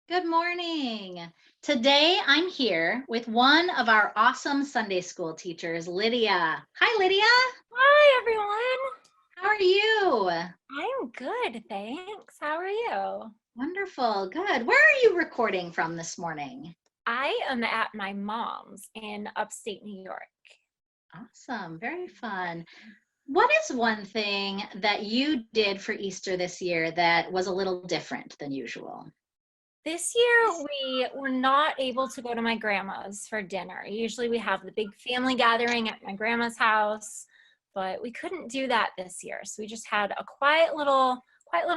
Good morning. Today I'm here with one of our awesome Sunday school teachers, Lydia. Hi, Lydia. Hi, everyone. How are you? I'm good, thanks. How are you? Wonderful. Good. Where are you recording from this morning? I am at my mom's in upstate New York. Awesome. Very fun. What is one thing that you did for Easter this year that was a little different than usual? This year, we were not able to go to my grandma's for dinner. Usually, we have the big family gathering at my grandma's house, but we couldn't do that this year. So we just had a quiet little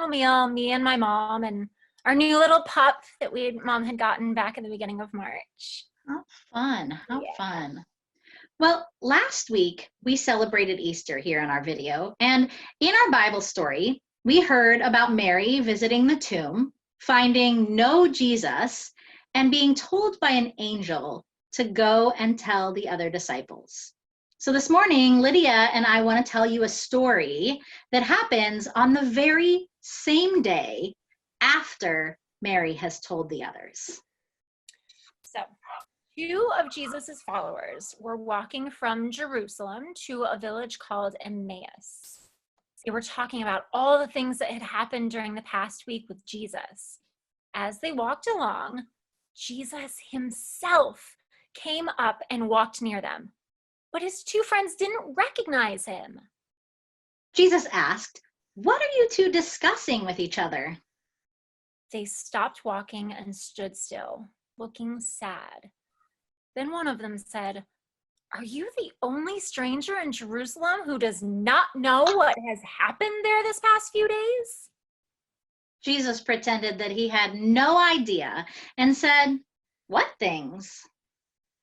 meal, me and my mom, and our new little pup that mom had gotten back at the beginning of March. How fun. How Yeah. fun. Well, last week we celebrated Easter here in our video, and in our Bible story, we heard about Mary visiting the tomb, finding no Jesus, and being told by an angel to go and tell the other disciples. So this morning, Lydia and I want to tell you a story that happens on the very same day after Mary has told the others. So, two of Jesus's followers were walking from Jerusalem to a village called Emmaus. They were talking about all the things that had happened during the past week with Jesus. As they walked along, Jesus himself came up and walked near them, but his two friends didn't recognize him. Jesus asked, "What are you two discussing with each other?" They stopped walking and stood still, looking sad. Then one of them said, "Are you the only stranger in Jerusalem who does not know what has happened there this past few days?" Jesus pretended that he had no idea and said, "What things?"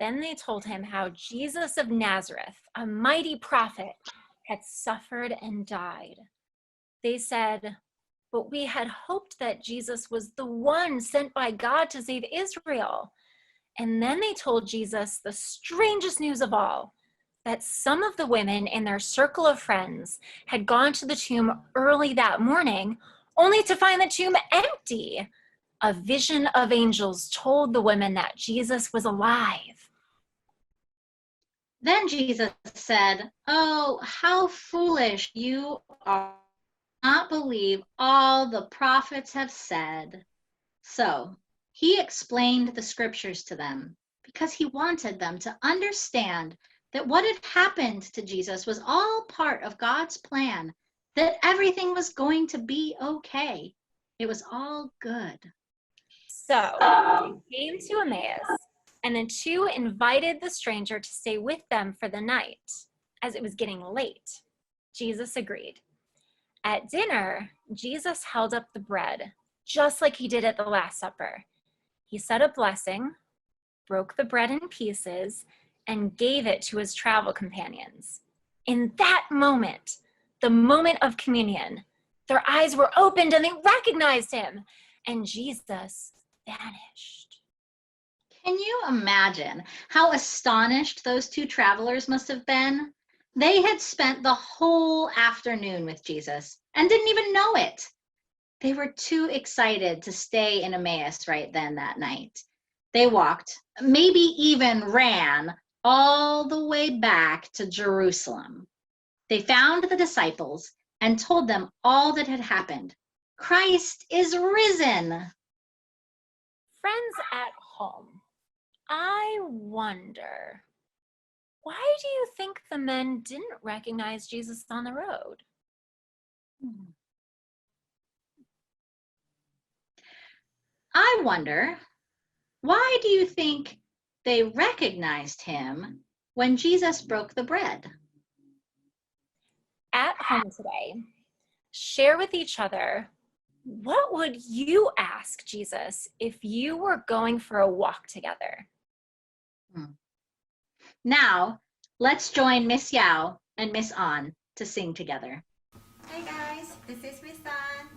Then they told him how Jesus of Nazareth, a mighty prophet, had suffered and died. They said, "But we had hoped that Jesus was the one sent by God to save Israel." And then they told Jesus the strangest news of all, that some of the women in their circle of friends had gone to the tomb early that morning, only to find the tomb empty. A vision of angels told the women that Jesus was alive. Then Jesus said, "Oh, how foolish you are not believe all the prophets have said." So he explained the scriptures to them because he wanted them to understand that what had happened to Jesus was all part of God's plan, that everything was going to be okay. It was all good. So they came to Emmaus, and the two invited the stranger to stay with them for the night, as it was getting late. Jesus agreed. At dinner, Jesus held up the bread, just like he did at the Last Supper. He said a blessing, broke the bread in pieces, and gave it to his travel companions. In that moment, the moment of communion, their eyes were opened and they recognized him, and Jesus vanished. Can you imagine how astonished those two travelers must have been? They had spent the whole afternoon with Jesus and didn't even know it. They were too excited to stay in Emmaus right then that night. They walked, maybe even ran, all the way back to Jerusalem. They found the disciples and told them all that had happened. Christ is risen. Friends at home, I wonder, why do you think the men didn't recognize Jesus on the road? I wonder, why do you think they recognized him when Jesus broke the bread? At home today, share with each other, what would you ask Jesus if you were going for a walk together? Now, let's join Miss Yao and Miss An to sing together. Hey guys, this is Miss An.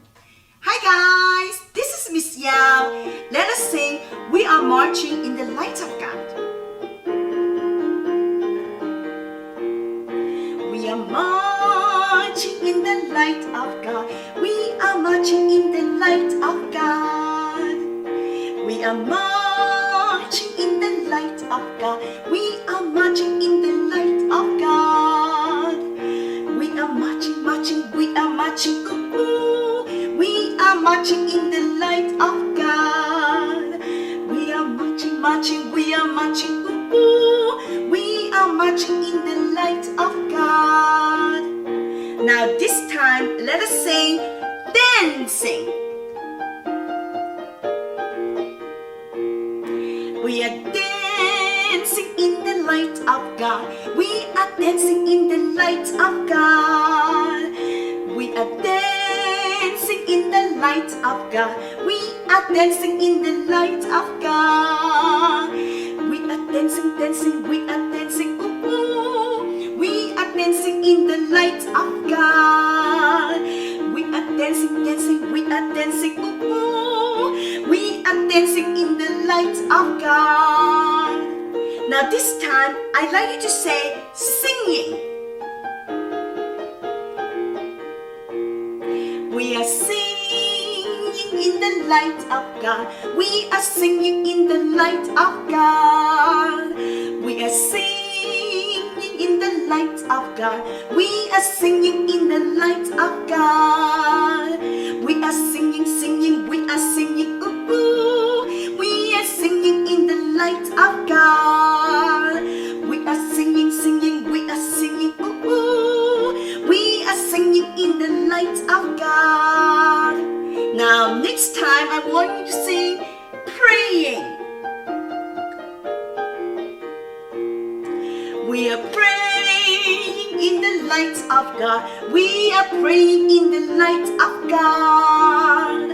Hi guys, this is Miss Yao. Let us sing "We Are Marching in the Light of God." We are marching in the light of God. We are marching in the light of God. We are marching in the light of God. We are marching in the light of God. We are marching, marching, we are marching, ooh, ooh. We are marching in the light of God. We are marching, marching, we are marching, ooh, ooh. We are marching in the light of God. Now this time, let us sing dancing. We are dancing in the light of God. We are dancing in the light of God. We are dancing in the light of God. We are dancing in the light of God. We are dancing, dancing, we are dancing, ooh, ooh. We are dancing in the light of God. We are dancing, dancing, we are dancing, ooh, ooh. We are dancing in the light of God. Now this time, I'd like you to say singing. We are singing in the light of God. We are singing in the light of God. We are singing in the light of God. We are singing in the light of God. We are singing, singing, we are singing, ooh, ooh. We are singing in the light of God. We are singing, singing, we are singing, ooh, ooh. We are singing in the light of God. Now next time I want you to sing praying. We are praying in the light of God. We are praying in the light of God.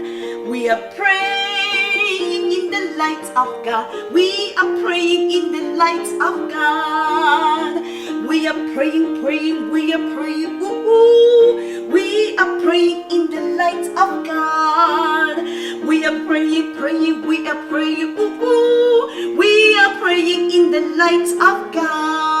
We are praying in the light of God. We are praying in the light of God. We are praying, praying, we are praying, ooh, ooh. We are praying in the light of God. We are praying, praying, we are praying, ooh, ooh. We are praying in the light of God.